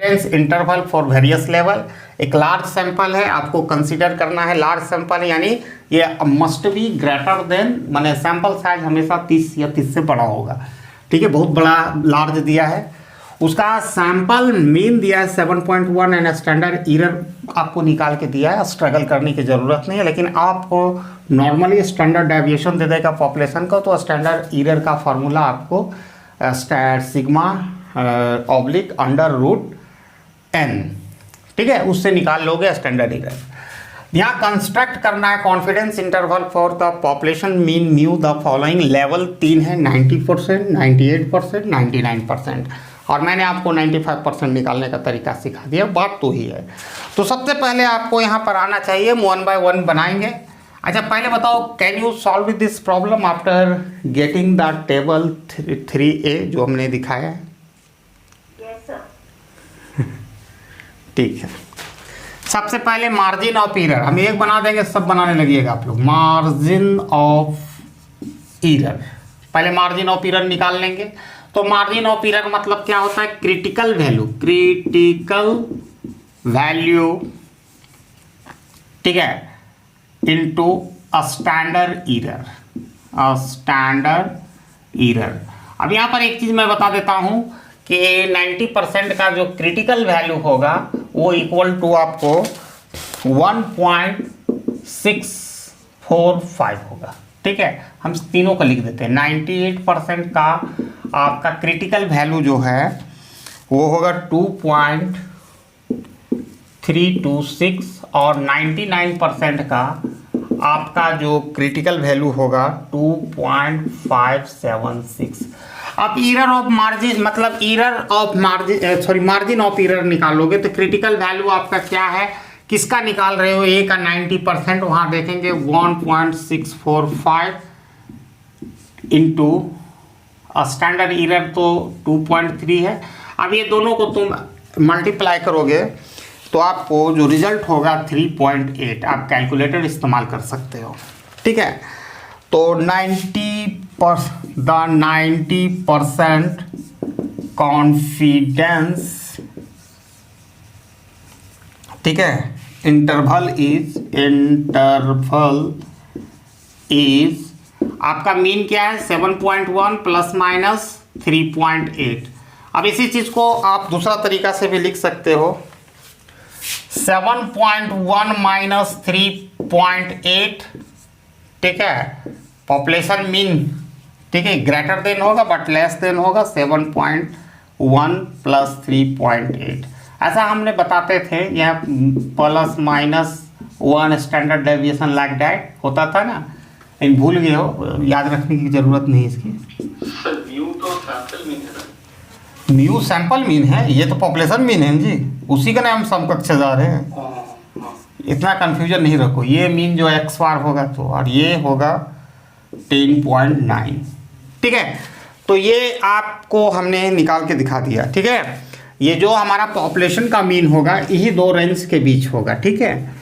Confidence interval for various level. एक large sample है, आपको कंसीडर करना है लार्ज सैंपल, यानी ये मस्ट बी ग्रेटर देन, माने सैंपल साइज हमेशा 30 या 30 से बड़ा होगा। ठीक है, बहुत बड़ा लार्ज दिया है। उसका सैंपल मीन दिया है 7.1 एंड स्टैंडर्ड एरर आपको निकाल के दिया है। स्ट्रगल करने की ज़रूरत नहीं है, लेकिन आपको नॉर्मली स्टैंडर्ड डेविएशन दे देगा पॉपुलेशन का, तो स्टैंडर्ड एरर का फार्मूला आपको sigma oblique under root n, ठीक है, उससे निकाल लोगे स्टैंडर्ड एरर। यहाँ कंस्ट्रक्ट करना है confidence interval for the population mean mu the following. Level 3 है, 90%, 98%, 99%, और मैंने आपको 95% निकालने का तरीका सिखा दिया, बात तो ही है। तो सबसे पहले आपको यहाँ पर आना चाहिए, 1 by 1 बनाएंगे। अच्छा पहले बताओ, can you solve this problem after getting the table 3A जो हमने दिखाया है? ठीक है, सबसे पहले मार्जिन ऑफ एरर हम एक बना देंगे, सब बनाने लगिएगा आप लोग। मार्जिन ऑफ एरर, पहले मार्जिन ऑफ एरर निकाल लेंगे। तो मार्जिन ऑफ एरर मतलब क्या होता है? क्रिटिकल वैल्यू, क्रिटिकल वैल्यू, ठीक है, into standard error, standard error. अब यहाँ पर एक चीज मैं बता देता हूं कि 90% का जो क्रिटिकल वैल्यू होगा वो इक्वल टू आपको 1.645 होगा। ठीक है, हम तीनों को लिख देते हैं। 98% का आपका क्रिटिकल वैल्यू जो है वो होगा 2.326 और 99% का आपका जो क्रिटिकल वैल्यू होगा 2.576। अब एरर ऑफ मार्जिन मतलब error of margin margin of error निकालोगे तो क्रिटिकल वैल्यू आपका क्या है, किसका निकाल रहे हो? ए का 90%, वहां देखेंगे 1.645 इंटू स्टैंडर्ड एरर तो 2.3 है। अब ये दोनों को तुम मल्टीप्लाई करोगे तो आपको जो रिजल्ट होगा 3.8। आप कैलकुलेटर इस्तेमाल कर सकते हो। ठीक है, तो 90% कॉन्फिडेंस, ठीक है, इंटरवल इज आपका मीन क्या है? 7.1 प्लस माइनस 3.8। अब इसी चीज को आप दूसरा तरीका से भी लिख सकते हो, 7.1 माइनस 3.8, ठीक है, पॉपुलेशन मीन, ठीक है, ग्रेटर देन होगा बट लेस देन होगा 7.1 प्लस 3.8। ऐसा हमने बताते थे, यह plus minus 1 standard deviation like that होता था ना, लेकिन भूल गए हो, याद रखने की जरूरत नहीं इसकी। म्यू सैंपल मीन है, ये तो पॉपुलेशन मीन है जी, उसी का नाम समकक्षजार है। इतना कंफ्यूजन नहीं रखो, ये मीन जो एक्स बार होगा तो, और ये होगा 10.9। ठीक है, तो ये आपको हमने निकाल के दिखा दिया। ठीक है, ये जो हमारा पॉपुलेशन का मीन होगा यही दो रेंज के बीच होगा। ठीक है,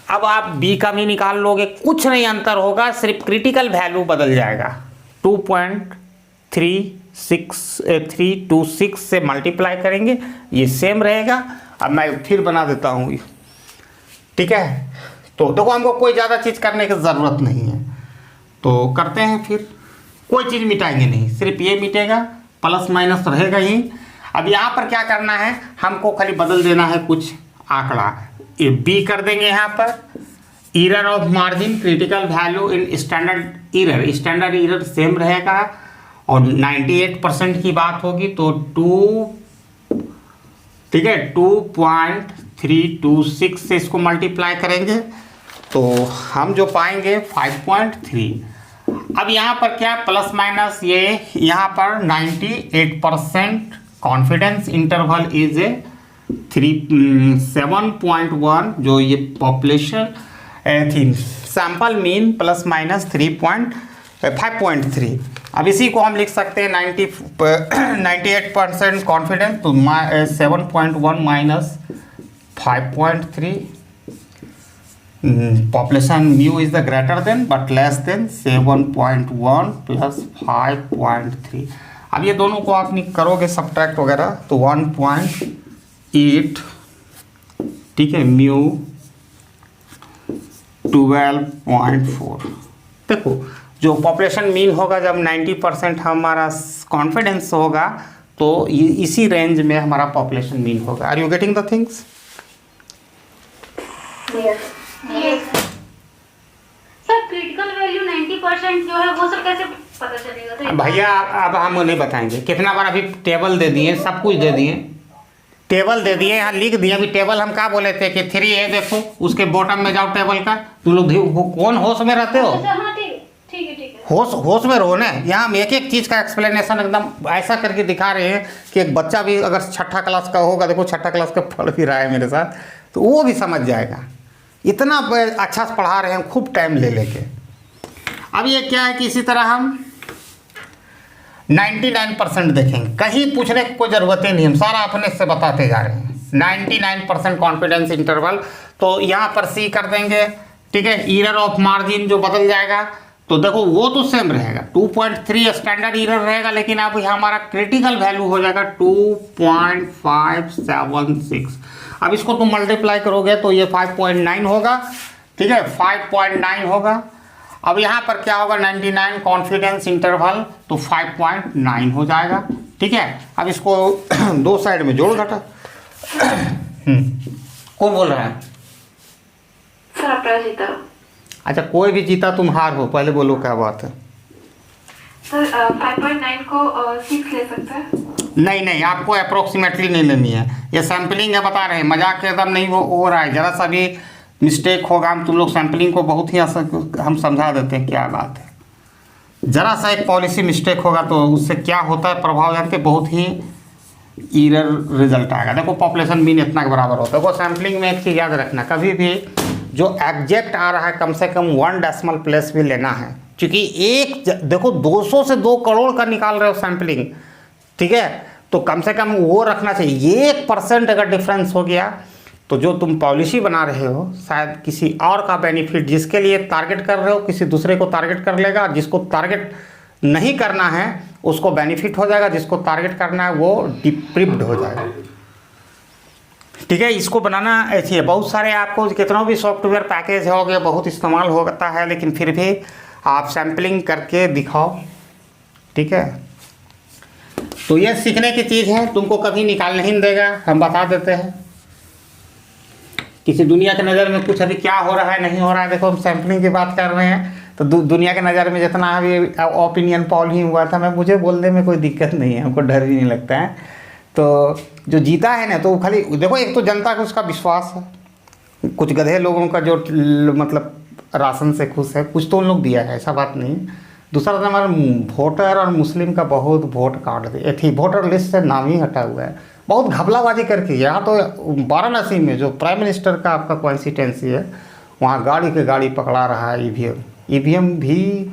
अब आप बी का मीन निकाल लोगे, कुछ नहीं अंतर होगा, सिर्फ क्रिटिकल वैल्यू बदल जाएगा। 2.326 से मल्टीप्लाई करेंगे, ये सेम रहेगा। अब मैं फिर बना देता हूँ। ठीक है, तो देखो हमको कोई ज़्यादा चीज़ करने की ज़रूरत नहीं है, तो करते हैं। फिर कोई चीज़ मिटाएंगे नहीं, सिर्फ ये मिटेगा, प्लस माइनस रहेगा ही। अब यहाँ पर क्या करना है, हमको खाली बदल देना है कुछ आंकड़ा, ये बी कर देंगे यहाँ पर। Error of margin, critical value in standard error, standard error same रहेगा और 98% की बात होगी तो 2.326 से इसको मल्टीप्लाई करेंगे तो हम जो पाएंगे 5.3। अब यहाँ पर क्या प्लस माइनस, ये यहाँ पर 98% कॉन्फिडेंस इंटरवल इज 7.1 जो ये पॉपुलेशन थी, सैंपल मीन प्लस माइनस 5.3। अब इसी को हम लिख सकते हैं 98% कॉन्फिडेंस, तो 7.1 minus 5.3, population mu is the greater than but less than 7.1 plus 5.3। अब ये दोनों को आप करोगे सब्ट्रैक्ट वगैरह तो 1.6 8, ठीक है, म्यू 12.4। देखो जो पॉपुलेशन मीन होगा जब 90% हमारा कॉन्फिडेंस होगा तो इसी रेंज में हमारा पॉपुलेशन मीन होगा। Are you getting the things? Sir critical value 90% जो है वो सर कैसे पता चलेगा? तो भैया अब हम उन्हें बताएंगे। कितना बार अभी टेबल दे दिए, सब कुछ दे दिए, टेबल दे दिए, यहाँ लिख दिए। अभी टेबल हम क्या बोले थे कि 3 है, देखो उसके बॉटम में जाओ टेबल का। तुम लोग कौन होश में रहते हो? हाँ ठीक है। होश में रहो ना। यहाँ हम एक एक चीज़ का एक्सप्लेनेशन एकदम ऐसा करके दिखा रहे हैं कि एक बच्चा भी अगर 6ठा क्लास का होगा, देखो 6ठा क्लास का पढ़ भी रहा है मेरे साथ, तो वो भी समझ जाएगा। इतना अच्छा से पढ़ा रहे हैं खूब टाइम ले लेके। अब ये क्या है कि इसी तरह हम 99% देखेंगे, कहीं पूछने की कोई ज़रूरत ही नहीं, हम सारा अपने से बताते जा रहे हैं। 99% कॉन्फिडेंस इंटरवल, तो यहाँ पर सी कर देंगे, ठीक है। ईरर ऑफ मार्जिन जो बदल जाएगा तो देखो वो तो सेम रहेगा, 2.3 स्टैंडर्ड ईरर रहेगा, लेकिन अब यहाँ हमारा क्रिटिकल वैल्यू हो जाएगा 2.576। अब इसको तुम मल्टीप्लाई करोगे तो ये 5.9 होगा, ठीक है, 5.9 होगा। अब यहाँ पर क्या होगा, 99 कॉन्फिडेंस इंटरवल, तो 5.9 हो जाएगा, ठीक है। अब इसको दो साइड में जोड़ घटा। कौन बोल रहा है? सर आपका जीता। अच्छा, कोई भी जीता, तुम हार हो, पहले बोलो क्या बात है। सर 5.9 को 6 ले सकते हैं? नहीं, आपको अप्रोक्सीमेटली नहीं लेनी है, ये सैम्पलिंग है, बता रहे हैं, मजाक के एकदम नहीं हो रहा है। जरा सा भी मिस्टेक होगा, हम तुम लोग सैम्पलिंग को बहुत ही हम समझा देते हैं क्या बात है। जरा सा एक पॉलिसी मिस्टेक होगा तो उससे क्या होता है प्रभाव जानते, बहुत ही ईरर रिजल्ट आएगा। देखो पॉपुलेशन मीन इतना के बराबर होता है। देखो सैम्पलिंग में एक चीज़ याद रखना, कभी भी जो एग्जैक्ट आ रहा है कम से कम 1 डेसिमल प्लेस भी लेना है, क्योंकि एक देखो 200 से 2 करोड़ का निकाल रहे हो सैम्पलिंग, ठीक है, तो कम से कम वो रखना चाहिए। 1% अगर डिफरेंस हो गया तो जो तुम पॉलिसी बना रहे हो शायद किसी और का बेनिफिट, जिसके लिए टारगेट कर रहे हो किसी दूसरे को टारगेट कर लेगा, जिसको टारगेट नहीं करना है उसको बेनिफिट हो जाएगा, जिसको टारगेट करना है वो डिप्रिव्ड हो जाएगा, ठीक है। इसको बनाना ऐसी है। बहुत सारे आपको कितना भी सॉफ्टवेयर पैकेज हो गया, बहुत इस्तेमाल होता है, लेकिन फिर भी आप सैम्पलिंग करके दिखाओ, ठीक है। तो ये सीखने की चीज़ है, तुमको कभी निकाल नहीं देगा, हम बता देते हैं। किसी दुनिया के नज़र में कुछ अभी क्या हो रहा है नहीं हो रहा है, देखो हम सैम्पलिंग की बात कर रहे हैं तो दुनिया के नज़र में जितना अभी ओपिनियन पॉल ही हुआ था, मुझे बोलने में कोई दिक्कत नहीं है, हमको डर भी नहीं लगता है। तो जो जीता है ना, तो खाली देखो, एक तो जनता को उसका विश्वास है, कुछ गधे लोगों का जो मतलब राशन से खुश है, कुछ तो उन लोग दिया है, ऐसा बात नहीं। दूसरा तो हमारा वोटर और मुस्लिम का बहुत वोट काट दिया थी, वोटर लिस्ट से नाम ही हटा हुआ है, बहुत घपलाबाजी करके। यहाँ तो वाराणसी में जो प्राइम मिनिस्टर का आपका कॉन्स्टिट्यूंसी है, वहाँ गाड़ी के गाड़ी पकड़ा रहा है ईवीएम भी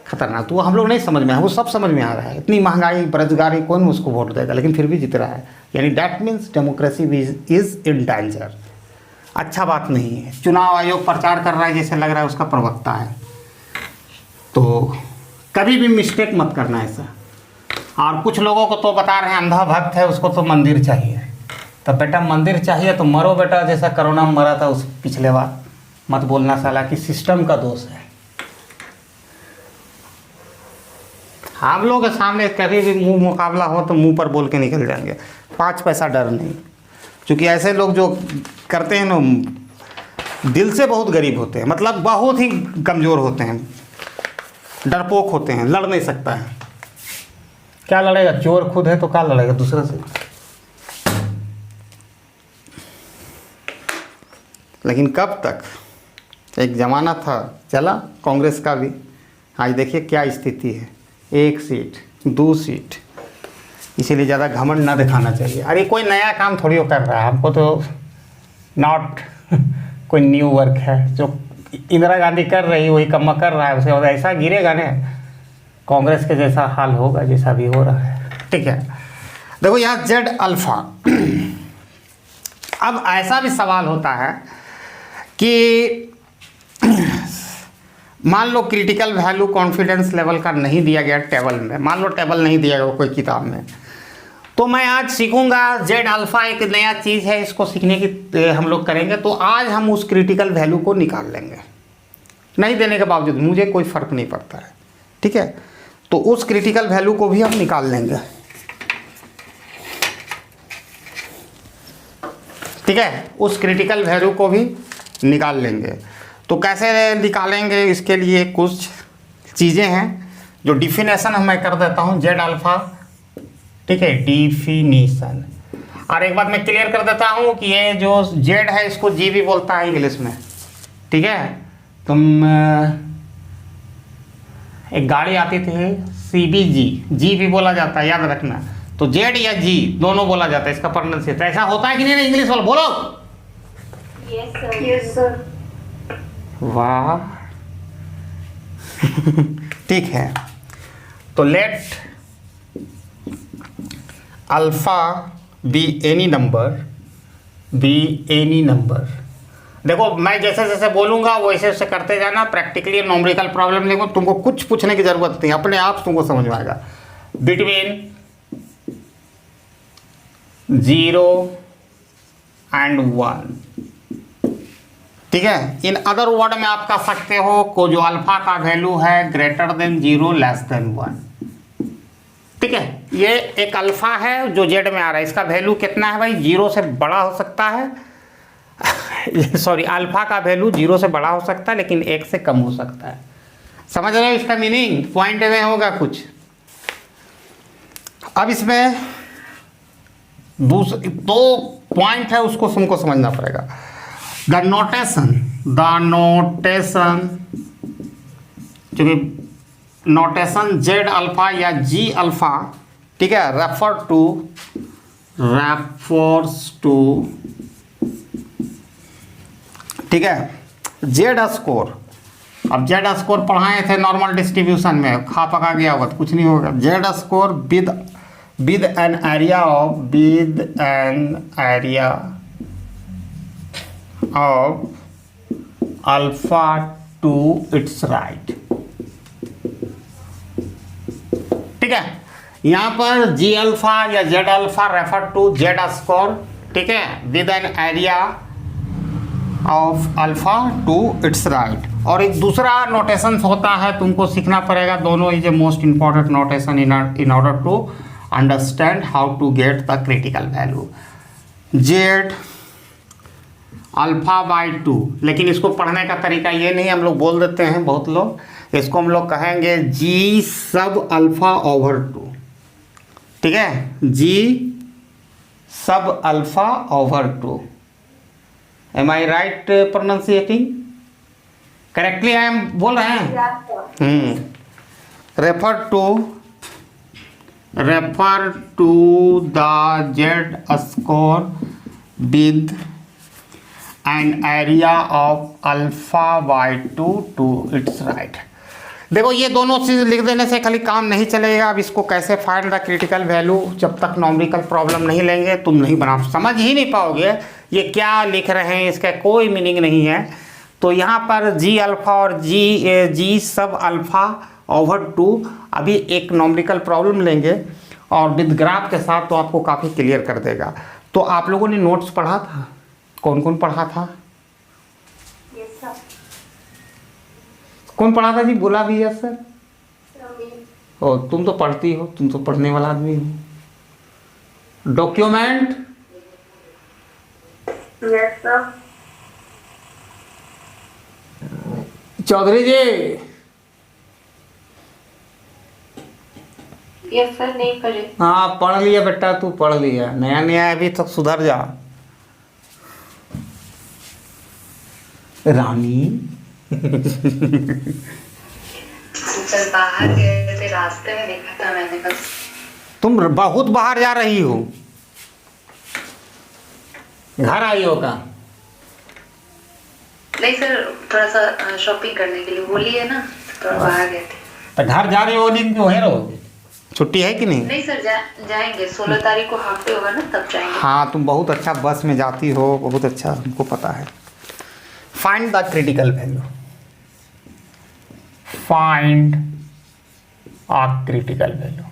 खतरनाक। तो हम लोग नहीं समझ में है, वो सब समझ में आ रहा है। इतनी महंगाई, बेरोजगारी, कौन उसको वोट देगा, लेकिन फिर भी जीत रहा है। यानी that means democracy is in danger. अच्छा बात नहीं है। चुनाव आयोग प्रचार कर रहा है जैसे लग रहा है उसका प्रवक्ता है, तो कभी भी मिस्टेक मत करना ऐसा। और कुछ लोगों को तो बता रहे हैं अंधा भक्त है, उसको तो मंदिर चाहिए। तो बेटा मंदिर चाहिए तो मरो बेटा, जैसा कोरोना में मरा था उस पिछले बार। मत बोलना साला कि सिस्टम का दोष है। हम लोग के सामने कभी भी मुंह मुकाबला हो तो मुंह पर बोल के निकल जाएंगे, 5 पैसा डर नहीं। क्योंकि ऐसे लोग जो करते हैं ना, दिल से बहुत गरीब होते हैं, मतलब बहुत ही कमज़ोर होते हैं, डरपोक होते हैं, लड़ नहीं सकता है। क्या लड़ेगा, चोर खुद है तो क्या लड़ेगा दूसरे से। लेकिन कब तक, एक ज़माना था चला कांग्रेस का भी, आज देखिए क्या स्थिति है, 1 सीट 2 सीट। इसीलिए ज़्यादा घमंड ना दिखाना चाहिए। अरे कोई नया काम थोड़ी हो कर रहा है, हमको तो नॉट कोई न्यू वर्क है। जो इंदिरा गांधी कर रही वही कम्मा कर रहा है, उसके बाद ऐसा गिरेगा ना, कांग्रेस के जैसा हाल होगा जैसा भी हो रहा है, ठीक है। देखो यहाँ जेड अल्फा। अब ऐसा भी सवाल होता है कि मान लो क्रिटिकल वैल्यू कॉन्फिडेंस लेवल का नहीं दिया गया टेबल में, मान लो टेबल नहीं दिया गया कोई किताब में, तो मैं आज सीखूंगा जेड अल्फा, एक नया चीज़ है, इसको सीखने की हम लोग करेंगे। तो आज हम उस क्रिटिकल वैल्यू को निकाल लेंगे, नहीं देने के बावजूद मुझे कोई फ़र्क नहीं पड़ता है, ठीक है। तो उस क्रिटिकल वैल्यू को भी हम निकाल लेंगे, ठीक है। उस क्रिटिकल वैल्यू को भी निकाल लेंगे। तो कैसे निकालेंगे, इसके लिए कुछ चीज़ें हैं जो डिफिनेशन मैं कर देता हूँ जेड अल्फा, ठीक है, डिफिनीशन। और एक बात मैं क्लियर कर देता हूँ कि ये जो जेड है इसको जी भी बोलता है इंग्लिश में, ठीक है। तुम एक गाड़ी आती थी CBG, जी भी बोला जाता है, याद रखना। तो जेड या जी दोनों बोला जाता है, इसका प्रोनाउंसिएशन ऐसा होता है कि नहीं? इंग्लिश वाला बोलो। Yes sir, yes sir. वाह ठीक है। तो let alpha be any number, देखो मैं जैसे जैसे बोलूंगा वैसे वैसे करते जाना। प्रैक्टिकली नॉमरिकल प्रॉब्लम लेंगे, तुमको कुछ पूछने की जरूरत नहीं, अपने आप तुमको समझ में आएगा। बिटवीन 0 and 1, ठीक है। इन अदर वर्ड में आप कह सकते हो को जो अल्फा का वैल्यू है ग्रेटर देन 0 लेस देन 1, ठीक है। ये एक अल्फा है जो जेड में आ रहा है, इसका वैल्यू कितना है भाई? 0 से बड़ा हो सकता है सॉरी, अल्फा का वैल्यू 0 से बड़ा हो सकता है लेकिन 1 से कम हो सकता है। समझ रहे हो इसका मीनिंग? पॉइंट में होगा कुछ। अब इसमें दो पॉइंट है, उसको तुमको समझना पड़ेगा। द नोटेशन, क्योंकि नोटेशन जेड अल्फा या जी अल्फा, ठीक है, रेफर्स टू, ठीक है, जेड स्कोर। अब जेड स्कोर पढ़ाए थे नॉर्मल डिस्ट्रीब्यूशन में, खा पका गया होगा तो कुछ नहीं होगा। Z score with an area of alpha to its right, ठीक है। यहाँ पर जी अल्फा या Z alpha refer to Z score, ठीक है, with an area of alpha to its right. और एक दूसरा नोटेशन होता है, तुमको सीखना पड़ेगा। दोनों is a most important notation in order to understand how to get the critical value. Z alpha by 2, लेकिन इसको पढ़ने का तरीका ये नहीं, हम लोग बोल देते हैं बहुत लोग, इसको हम लोग कहेंगे जी सब अल्फा ओवर 2, ठीक है, G sub alpha over 2। Am I right pronounciating correctly? I am बोल रहे हैं। Refer to the Z score with an area of alpha by 2 to its right. देखो ये दोनों चीज़ लिख देने से खाली काम नहीं चलेगा। अब इसको कैसे फाइंड द क्रिटिकल वैल्यू, जब तक नॉमरिकल प्रॉब्लम नहीं लेंगे तुम नहीं बना, समझ ही नहीं पाओगे ये क्या लिख रहे हैं, इसका कोई मीनिंग नहीं है। तो यहाँ पर जी अल्फा और जी सब अल्फा ओवर 2, अभी एक नॉमरिकल प्रॉब्लम लेंगे और विद ग्राफ के साथ, तो आपको काफ़ी क्लियर कर देगा। तो आप लोगों ने नोट्स पढ़ा था? कौन कौन पढ़ा था? Yes sir. कौन पढ़ा था जी? बोला भी है सर। ओ तुम तो पढ़ती हो, तुम तो पढ़ने वाला आदमी हो। Document? Yes sir. Chaudhary ji? Yes sir, नहीं पढ़े। हाँ पढ़ लिया बेटा, तू पढ़ लिया, नया नया अभी तक सुधर जा। रानी सर बाहर गए थे, रास्ते में देखा था मैंने बस। तुम बहुत बाहर जा रही हो, घर आई हो का? नहीं सर, थोड़ा सा शॉपिंग करने के लिए बोलिए ना, थोड़ा बाहर गए थे। तो घर जा रही हो, दिन क्यों है रहोगे? छुट्टी है कि नहीं? नहीं सर, जाएंगे 16 तारीख को, हाफ डे होगा ना तब जाएंगे। हाँ तुम बहुत अच्छा बस में जाती हो, बहुत अच्छा, हमको पता है। Find the critical value, find a critical value.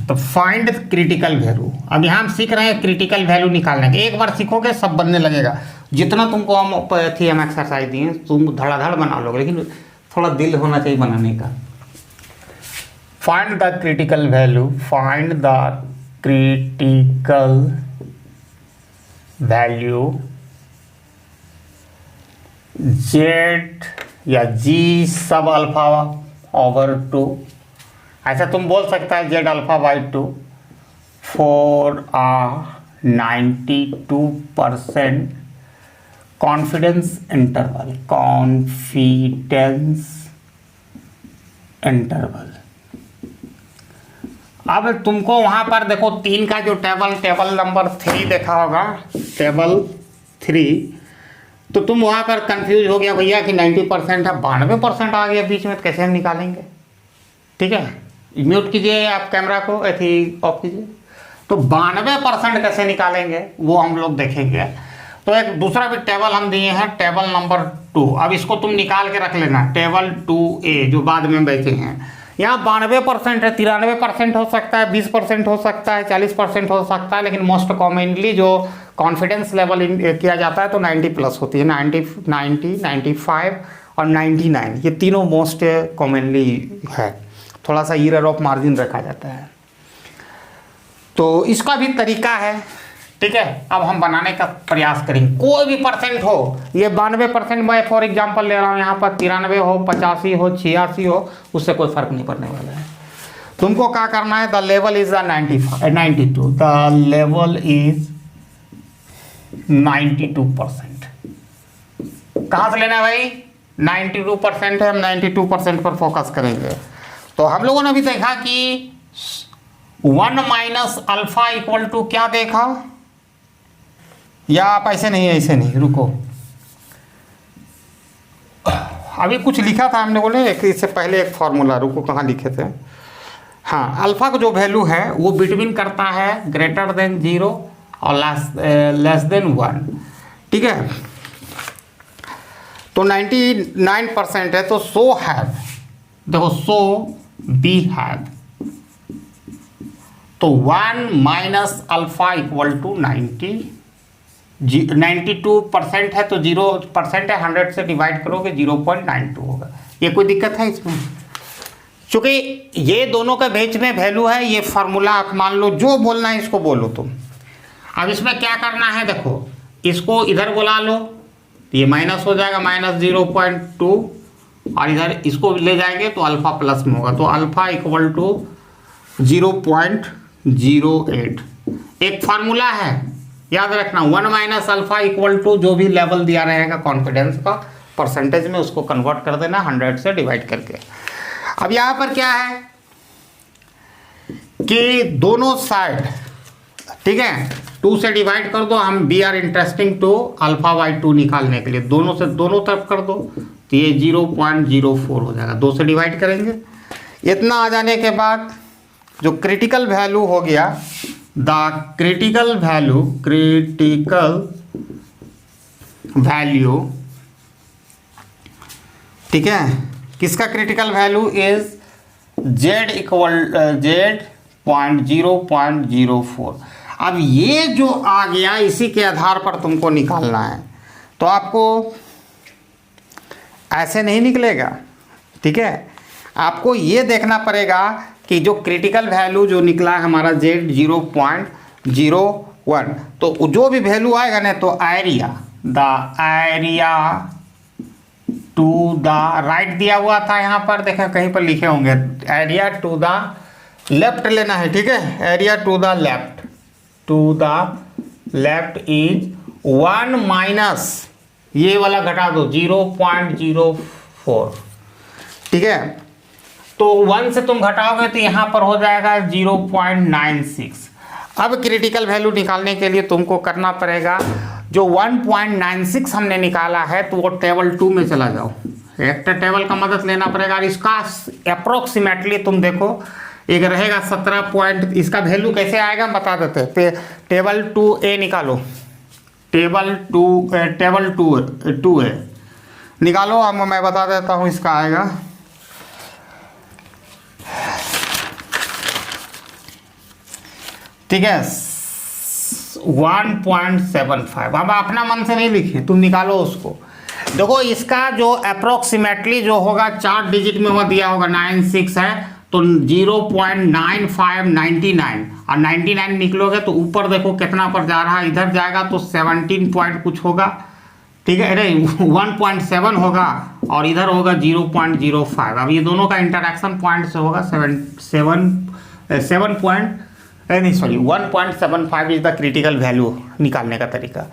तो फाइंड क्रिटिकल वैल्यू। अब यहाँ हम सीख रहे हैं क्रिटिकल वैल्यू निकालने के। एक बार सीखोगे सब बनने लगेगा। जितना तुमको हम एक्सरसाइज दिए तुम धड़ाधड़ बना लोगे, लेकिन थोड़ा दिल होना चाहिए बनाने का। Find the critical value, find the critical value Z या जी सब अल्फा ओवर 2, ऐसा तुम बोल सकता है Z alpha by 2 for uh 92% confidence interval, confidence interval. अब तुमको वहां पर देखो 3 का जो टेबल नंबर 3 देखा होगा, टेबल 3, तो तुम वहां पर कंफ्यूज हो गया भैया कि 90% है, 92% आ गया बीच में, तो कैसे हम निकालेंगे? ठीक है, म्यूट कीजिए आप कैमरा को, ऐसे ऑफ कीजिए। तो 92% कैसे निकालेंगे वो हम लोग देखेंगे। तो एक दूसरा भी टेबल हम दिए हैं, टेबल नंबर 2। अब इसको तुम निकाल के रख लेना, टेबल 2A जो बाद में बैठे हैं। यहाँ 92% है, 93% हो सकता है, 20% हो सकता है, 40% हो सकता है, लेकिन मोस्ट कॉमनली जो कॉन्फिडेंस लेवल किया जाता है तो 90+ होती है। 90, 95 और 99, ये तीनों मोस्ट कॉमनली है। थोड़ा सा एरर ऑफ मार्जिन रखा जाता है, तो इसका भी तरीका है। ठीक है, अब हम बनाने का प्रयास करेंगे। कोई भी परसेंट हो, ये 92% मैं फॉर एग्जांपल ले रहा हूँ, यहाँ पर 93 हो, 85 हो, 86 हो, उससे कोई फर्क नहीं पड़ने वाला है। तुमको क्या करना है, the level is 92, the level is 92%। कहाँ से लेना है भाई? 92% है, हम 92% पर फोकस करेंगे। तो हम लोगों ने अभी देखा कि 1 माइनस अल्फा इक्वल टू क्या देखा, या आप ऐसे नहीं, रुको, अभी कुछ लिखा था हमने, बोले इससे पहले एक फॉर्मूला, रुको कहाँ लिखे थे। हाँ, अल्फा का जो वैल्यू है वो बिटवीन करता है ग्रेटर देन 0 और लेस देन 1। ठीक है, तो 99% है, तो सो हैव, देखो सो बी हैव, तो 1 माइनस अल्फा इक्वल टू 92% है, तो 0% है, 100 से डिवाइड करोगे 0.92 होगा। ये कोई दिक्कत है इसमें? क्योंकि ये दोनों के बीच में वैल्यू है, ये फार्मूला आप मान लो, जो बोलना है इसको बोलो तुम। अब इसमें क्या करना है, देखो इसको इधर बुला लो, ये माइनस हो जाएगा, -0.2, और इधर इसको ले जाएंगे तो अल्फा प्लस में होगा, तो अल्फा इक्वल टू 0.08। एक फार्मूला है, याद रखना, 1 माइनस अल्फा इक्वल टू जो भी लेवल दिया रहेगा कॉन्फिडेंस का परसेंटेज में, उसको कन्वर्ट कर देना 100 से डिवाइड करके। अब यहाँ पर क्या है कि दोनों साइड, ठीक है, 2 से डिवाइड कर दो। हम we are interesting to alpha by 2 निकालने के लिए दोनों से दोनों तरफ कर दो, तो ये 0.04 हो जाएगा। 2 से डिवाइड करेंगे, इतना आ जाने के बाद जो क्रिटिकल वैल्यू हो गया, द क्रिटिकल वैल्यू, ठीक है, किसका critical value is z equal z.0.04। अब ये जो आ गया, इसी के आधार पर तुमको निकालना है। तो आपको ऐसे नहीं निकलेगा, ठीक है, आपको ये देखना पड़ेगा कि जो क्रिटिकल वैल्यू जो निकला है हमारा z 0.01, तो जो भी वैल्यू आएगा ना, तो area, the area to the right दिया हुआ था यहाँ पर, देखें कहीं पर लिखे होंगे, एरिया टू द लेफ्ट लेना है। ठीक है, area to the left is 1 minus, ये वाला घटा दो, 0.04। ठीक है, तो 1 से तुम घटाओगे तो यहाँ पर हो जाएगा 0.96। अब क्रिटिकल वैल्यू निकालने के लिए तुमको करना पड़ेगा, जो 1.96 हमने निकाला है, तो वो टेबल 2 में चला जाओ, एक टेबल का मदद लेना पड़ेगा। और इसका अप्रोक्सीमेटली तुम देखो, एक रहेगा 17 पॉइंट, इसका वैल्यू कैसे आएगा बता देते हैं। टेबल 2A निकालो, टेबल 2A निकालो, अब मैं बता देता हूँ, इसका आएगा ठीक है 1.75। अब अपना मन से नहीं लिखे, तुम निकालो उसको। देखो इसका जो अप्रोक्सीमेटली जो होगा 4 डिजिट में वो दिया होगा 96 है, तो 0.9599 और 99 निकलोगे तो ऊपर देखो कितना पर जा रहा है, इधर जाएगा तो 17 पॉइंट कुछ होगा, ठीक है, अरे 1.7 होगा और इधर होगा 0.05। अब ये दोनों का इंटरेक्शन पॉइंट से होगा 1.75 इज द क्रिटिकल वैल्यू निकालने का तरीका।